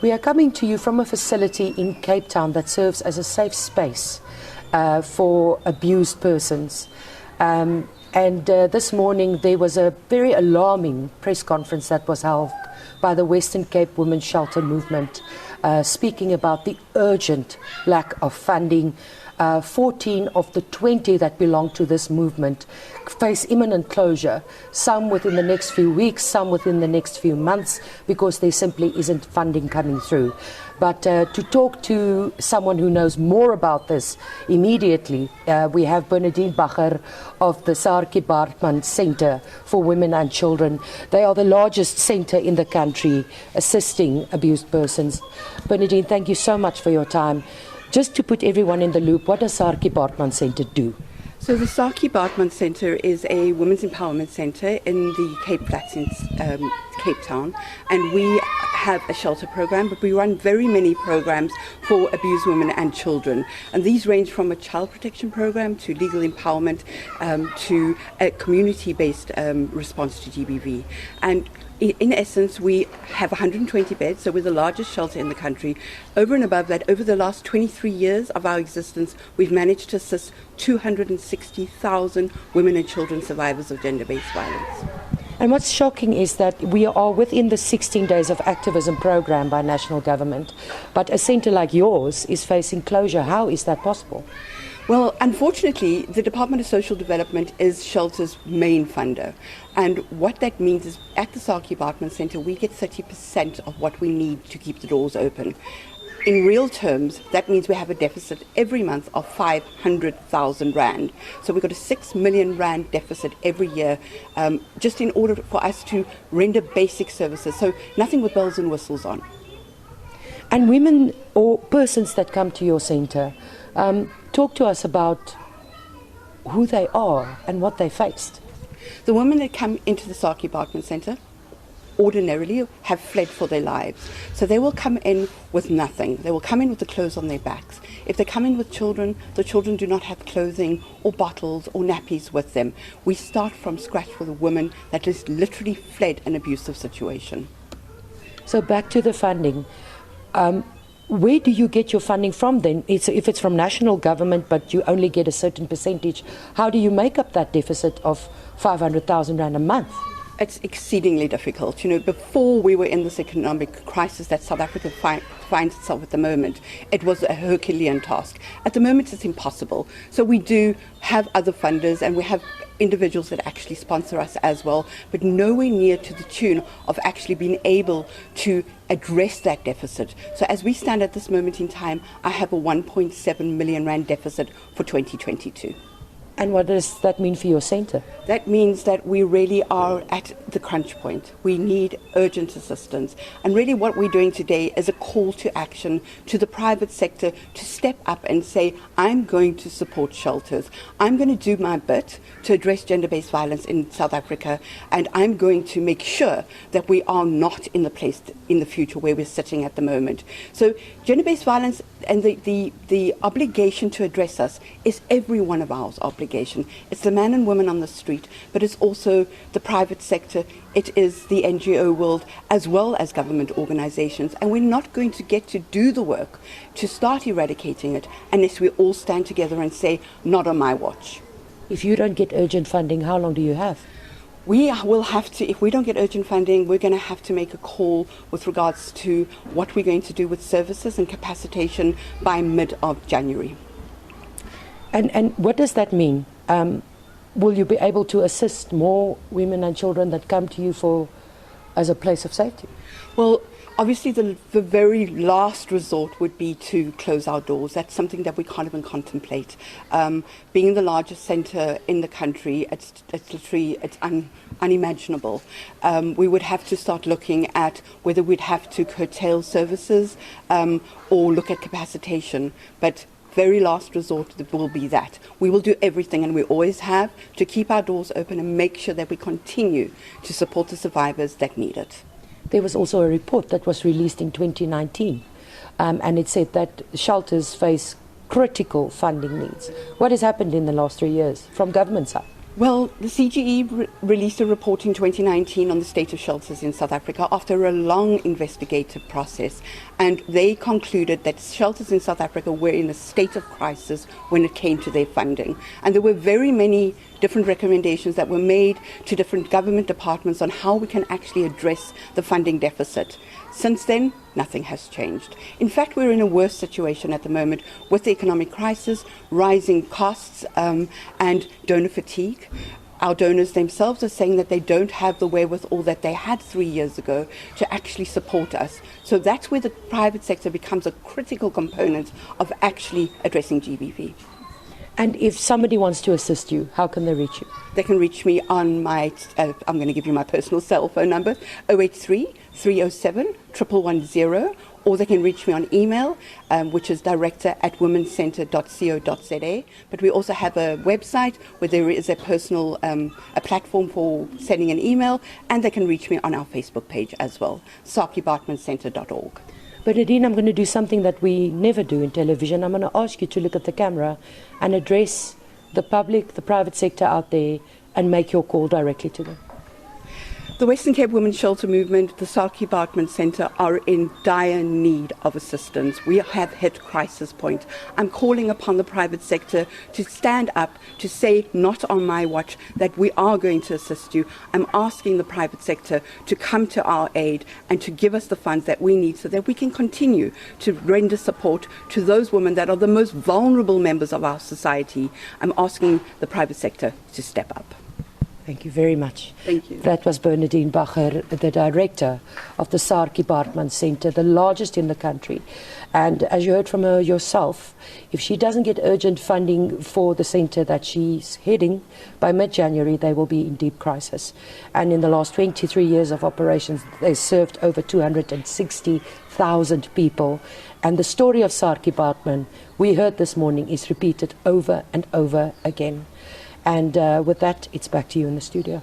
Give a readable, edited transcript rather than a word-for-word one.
We are coming to you from a facility in Cape Town that serves as a safe space for abused persons. This morning there was a very alarming press conference that was held by the Western Cape Women's Shelter Movement, speaking about the urgent lack of funding. 14 of the 20 that belong to this movement face imminent closure, some within the next few weeks, some within the next few months, because there simply isn't funding coming through. But to talk to someone who knows more about this immediately, we have Bernadine Bachar of the Saartjie Baartman Centre for Women and Children. They are the largest centre in the country assisting abused persons. Bernadine, thank you so much for your time. Just to put everyone in the loop, what does Saartjie Baartman Centre do? So the Saartjie Baartman Centre is a women's empowerment centre in the Cape Flats in Cape Town, and we have a shelter program, but we run very many programs for abused women and children, and these range from a child protection program to legal empowerment to a community-based response to GBV. And in essence, we have 120 beds, so we're the largest shelter in the country. Over and above that, over the last 23 years of our existence, we've managed to assist 260,000 women and children survivors of gender-based violence. And what's shocking is that we are within the 16 days of activism program by national government, but a centre like yours is facing closure. How is that possible? Well, unfortunately, the Department of Social Development is Shelter's main funder. And what that means is at the Saartjie Baartman Centre, we get 30% of what we need to keep the doors open. In real terms, that means we have a deficit every month of 500,000 Rand. So we've got a 6 million Rand deficit every year, just in order for us to render basic services. So nothing with bells and whistles on. And women or persons that come to your centre, talk to us about who they are and what they faced. The women that come into the Saartjie Baartman Centre ordinarily have fled for their lives. So they will come in with nothing. They will come in with the clothes on their backs. If they come in with children, the children do not have clothing or bottles or nappies with them. We start from scratch with a woman that has literally fled an abusive situation. So back to the funding. Where do you get your funding from then? If it's from national government, but you only get a certain percentage, how do you make up that deficit of 500,000 Rand a month? It's exceedingly difficult. You know, before we were in this economic crisis that South Africa finds itself at the moment, it was a Herculean task. At the moment, it's impossible. So we do have other funders, and we have individuals that actually sponsor us as well, but nowhere near to the tune of actually being able to address that deficit. So as we stand at this moment in time, I have a 1.7 million Rand deficit for 2022. And what does that mean for your centre? That means that we really are at the crunch point. We need urgent assistance. And really what we're doing today is a call to action to the private sector to step up and say, I'm going to support shelters. I'm going to do my bit to address gender-based violence in South Africa, and I'm going to make sure that we are not in the place in the future where we're sitting at the moment. So gender-based violence and the obligation to address us is every one of our obligation. It's the man and woman on the street, but it's also the private sector, it is the NGO world, as well as government organizations. And we're not going to get to do the work to start eradicating it unless we all stand together and say, not on my watch. If you don't get urgent funding, how long do you have? We will have to, if we don't get urgent funding, we're going to have to make a call with regards to what we're going to do with services and capacitation by mid of January. And what does that mean? Will you be able to assist more women and children that come to you as a place of safety? Well, obviously the very last resort would be to close our doors. That's something that we can't even contemplate. Being the largest centre in the country, it's literally unimaginable. We would have to start looking at whether we'd have to curtail services or look at capacitation. But very last resort will be that. We will do everything, and we always have, to keep our doors open and make sure that we continue to support the survivors that need it. There was also a report that was released in 2019, and it said that shelters face critical funding needs. What has happened in the last 3 years from government side? Well, the CGE released a report in 2019 on the state of shelters in South Africa after a long investigative process, and they concluded that shelters in South Africa were in a state of crisis when it came to their funding. And there were very many different recommendations that were made to different government departments on how we can actually address the funding deficit. Since then, nothing has changed. In fact, we're in a worse situation at the moment with the economic crisis, rising costs, and donor fatigue. Our donors themselves are saying that they don't have the wherewithal that they had 3 years ago to actually support us. So that's where the private sector becomes a critical component of actually addressing GBV. And if somebody wants to assist you, how can they reach you? They can reach me on my, I'm going to give you my personal cell phone number, 083 307 1110, or they can reach me on email, which is director@womencentre.co.za. But we also have a website where there is a personal, a platform for sending an email, and they can reach me on our Facebook page as well, SaartjieBaartmanCentre.org. Bernadine, I'm going to do something that we never do in television. I'm going to ask you to look at the camera and address the public, the private sector out there, and make your call directly to them. The Westen Cape Women's Shelter Movement, the Saartjie Baartman Centre are in dire need of assistance. We have hit crisis point. I'm calling upon the private sector to stand up, to say, not on my watch, that we are going to assist you. I'm asking the private sector to come to our aid and to give us the funds that we need so that we can continue to render support to those women that are the most vulnerable members of our society. I'm asking the private sector to step up. Thank you very much. Thank you. That was Bernadine Bachar, the director of the Saartjie Baartman Centre, the largest in the country. And as you heard from her yourself, if she doesn't get urgent funding for the centre that she's heading, by mid-January they will be in deep crisis. And in the last 23 years of operations, they served over 260,000 people. And the story of Saartjie Baartman, we heard this morning, is repeated over and over again. And with that, it's back to you in the studio.